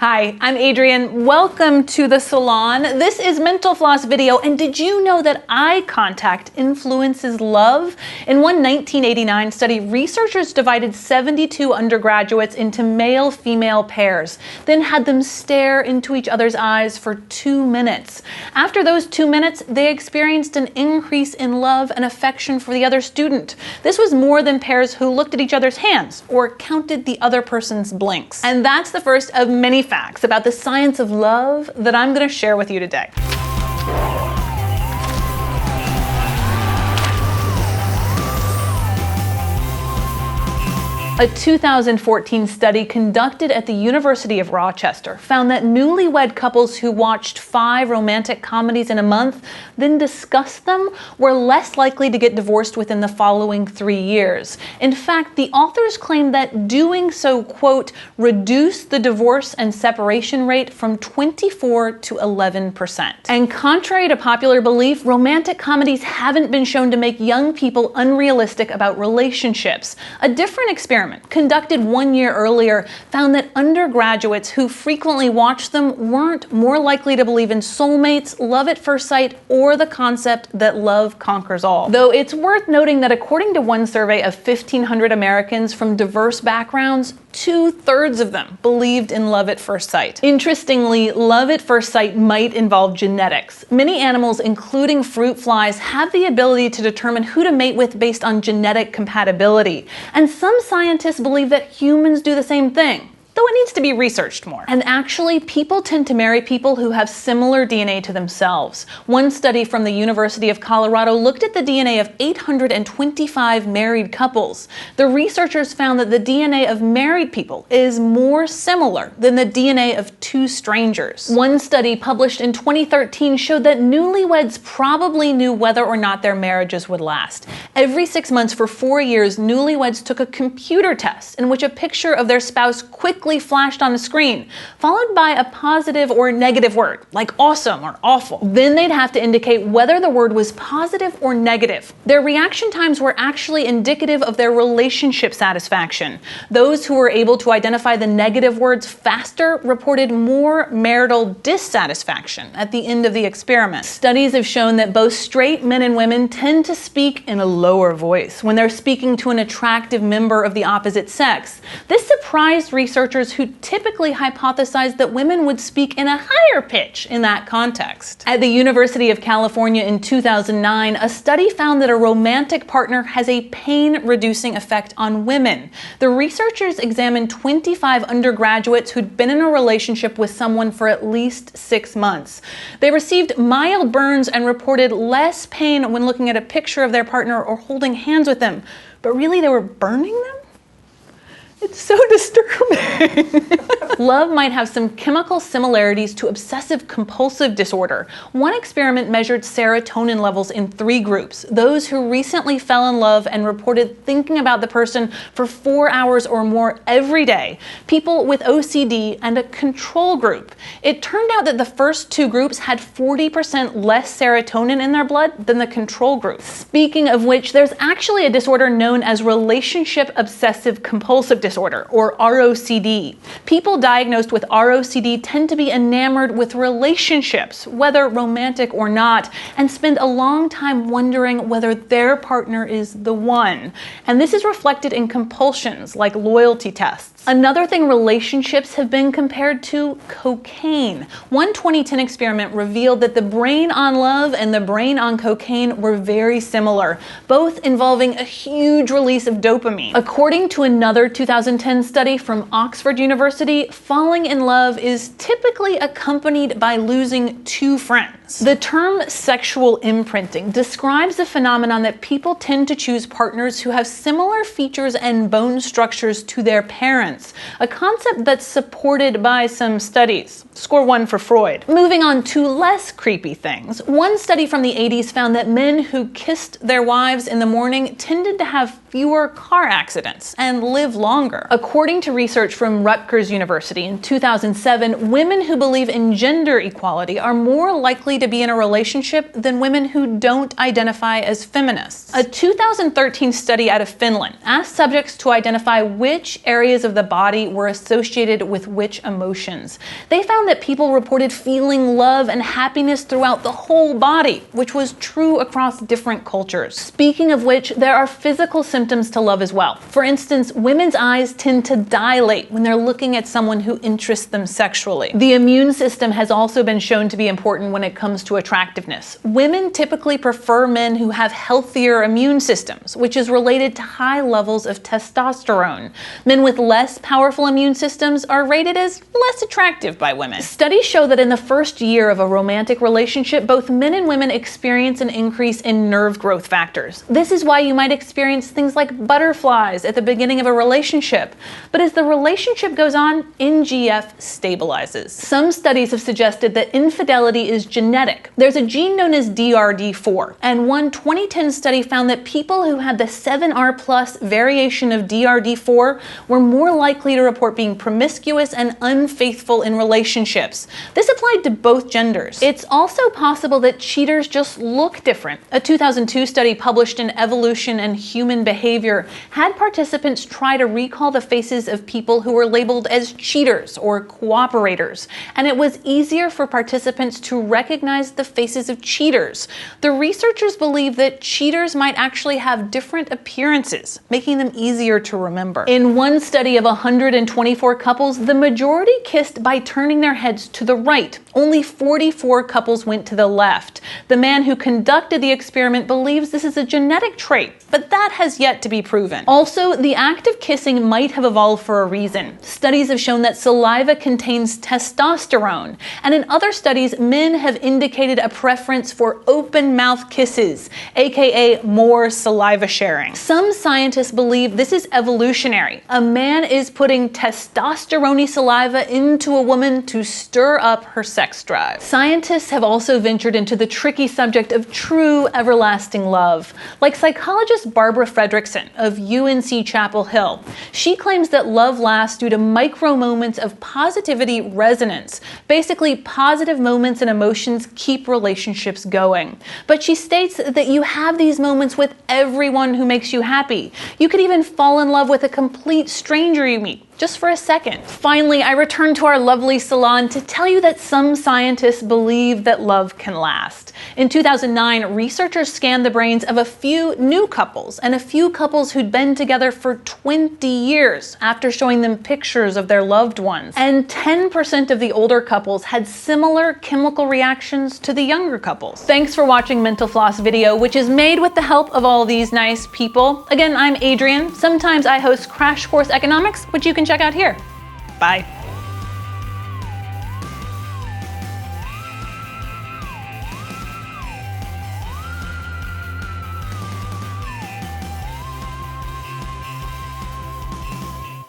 Hi, I'm Adrienne. Welcome to the salon. This is Mental Floss video, and did you know that eye contact influences love? In one 1989 study, researchers divided 72 undergraduates into male-female pairs, then had them stare into each other's eyes for 2 minutes. After those 2 minutes, they experienced an increase in love and affection for the other student. This was more than pairs who looked at each other's hands or counted the other person's blinks. And that's the first of many facts about the science of love that I'm going to share with you today. A 2014 study conducted at the University of Rochester found that newlywed couples who watched 5 romantic comedies in a month, then discussed them, were less likely to get divorced within the following 3 years. In fact, the authors claim that doing so, quote, reduced the divorce and separation rate from 24 to 11%. And contrary to popular belief, romantic comedies haven't been shown to make young people unrealistic about relationships. A different experiment conducted 1 year earlier found that undergraduates who frequently watched them weren't more likely to believe in soulmates, love at first sight, or the concept that love conquers all. Though it's worth noting that according to one survey of 1,500 Americans from diverse backgrounds, 2/3 of them believed in love at first sight. Interestingly, love at first sight might involve genetics. Many animals, including fruit flies, have the ability to determine who to mate with based on genetic compatibility. And some scientists believe that humans do the same thing, though it needs to be researched more. And actually, people tend to marry people who have similar DNA to themselves. One study from the University of Colorado looked at the DNA of 825 married couples. The researchers found that the DNA of married people is more similar than the DNA of 2 strangers. One study published in 2013 showed that newlyweds probably knew whether or not their marriages would last. Every 6 months for 4 years, newlyweds took a computer test in which a picture of their spouse quickly flashed on the screen, followed by a positive or negative word, like awesome or awful. Then they'd have to indicate whether the word was positive or negative. Their reaction times were actually indicative of their relationship satisfaction. Those who were able to identify the negative words faster reported more marital dissatisfaction at the end of the experiment. Studies have shown that both straight men and women tend to speak in a lower voice when they're speaking to an attractive member of the opposite sex. This surprised researchers who typically hypothesized that women would speak in a higher pitch in that context. At the University of California in 2009, a study found that a romantic partner has a pain-reducing effect on women. The researchers examined 25 undergraduates who'd been in a relationship with someone for at least 6 months. They received mild burns and reported less pain when looking at a picture of their partner or holding hands with them, but really they were burning them? It's so disturbing. Love might have some chemical similarities to obsessive-compulsive disorder. One experiment measured serotonin levels in 3 groups: those who recently fell in love and reported thinking about the person for 4 hours or more every day, people with OCD, and a control group. It turned out that the first 2 groups had 40% less serotonin in their blood than the control group. Speaking of which, there's actually a disorder known as relationship obsessive-compulsive disorder, or ROCD. People diagnosed with ROCD tend to be enamored with relationships, whether romantic or not, and spend a long time wondering whether their partner is the one. And this is reflected in compulsions like loyalty tests. Another thing relationships have been compared to: cocaine. One 2010 experiment revealed that the brain on love and the brain on cocaine were very similar, both involving a huge release of dopamine. According to another 2010 study from Oxford University, falling in love is typically accompanied by losing 2 friends. The term sexual imprinting describes the phenomenon that people tend to choose partners who have similar features and bone structures to their parents, a concept that's supported by some studies. Score 1 for Freud. Moving on to less creepy things, one study from the 80s found that men who kissed their wives in the morning tended to have fewer car accidents and live longer. According to research from Rutgers University in 2007, women who believe in gender equality are more likely to be in a relationship than women who don't identify as feminists. A 2013 study out of Finland asked subjects to identify which areas of the body were associated with which emotions. They found that people reported feeling love and happiness throughout the whole body, which was true across different cultures. Speaking of which, there are physical symptoms to love as well. For instance, women's eyes tend to dilate when they're looking at someone who interests them sexually. The immune system has also been shown to be important when it comes to attractiveness. Women typically prefer men who have healthier immune systems, which is related to high levels of testosterone. Men with less powerful immune systems are rated as less attractive by women. Studies show that in the first year of a romantic relationship, both men and women experience an increase in nerve growth factors. This is why you might experience things like butterflies at the beginning of a relationship. But as the relationship goes on, NGF stabilizes. Some studies have suggested that infidelity is genetic. There's a gene known as DRD4, and one 2010 study found that people who had the 7R plus variation of DRD4 were more likely to report being promiscuous and unfaithful in relationships. This applied to both genders. It's also possible that cheaters just look different. A 2002 study published in Evolution and Human Behavior had participants try to recall the faces of people who were labeled as cheaters or cooperators, and it was easier for participants to recognize the faces of cheaters. The researchers believe that cheaters might actually have different appearances, making them easier to remember. In one study of 124 couples, the majority kissed by turning their heads to the right. Only 44 couples went to the left. The man who conducted the experiment believes this is a genetic trait, but that has yet to be proven. Also, the act of kissing might have evolved for a reason. Studies have shown that saliva contains testosterone, and in other studies, men have indicated a preference for open mouth kisses, aka more saliva sharing. Some scientists believe this is evolutionary. A man is putting testosterone-y saliva into a woman to stir up her sex drive. Scientists have also ventured into the tricky subject of true everlasting love, like psychologist Barbara Fredrickson of UNC Chapel Hill. She claims that love lasts due to micro moments of positivity resonance. Basically, positive moments and emotions keep relationships going. But she states that you have these moments with everyone who makes you happy. You could even fall in love with a complete stranger you meet, just for a second. Finally, I return to our lovely salon to tell you that some scientists believe that love can last. In 2009, researchers scanned the brains of a few new couples and a few couples who'd been together for 20 years after showing them pictures of their loved ones. And 10% of the older couples had similar chemical reactions to the younger couples. Thanks for watching Mental Floss video, which is made with the help of all these nice people. Again, I'm Adrienne. Sometimes I host Crash Course Economics, which you can check out here. Bye.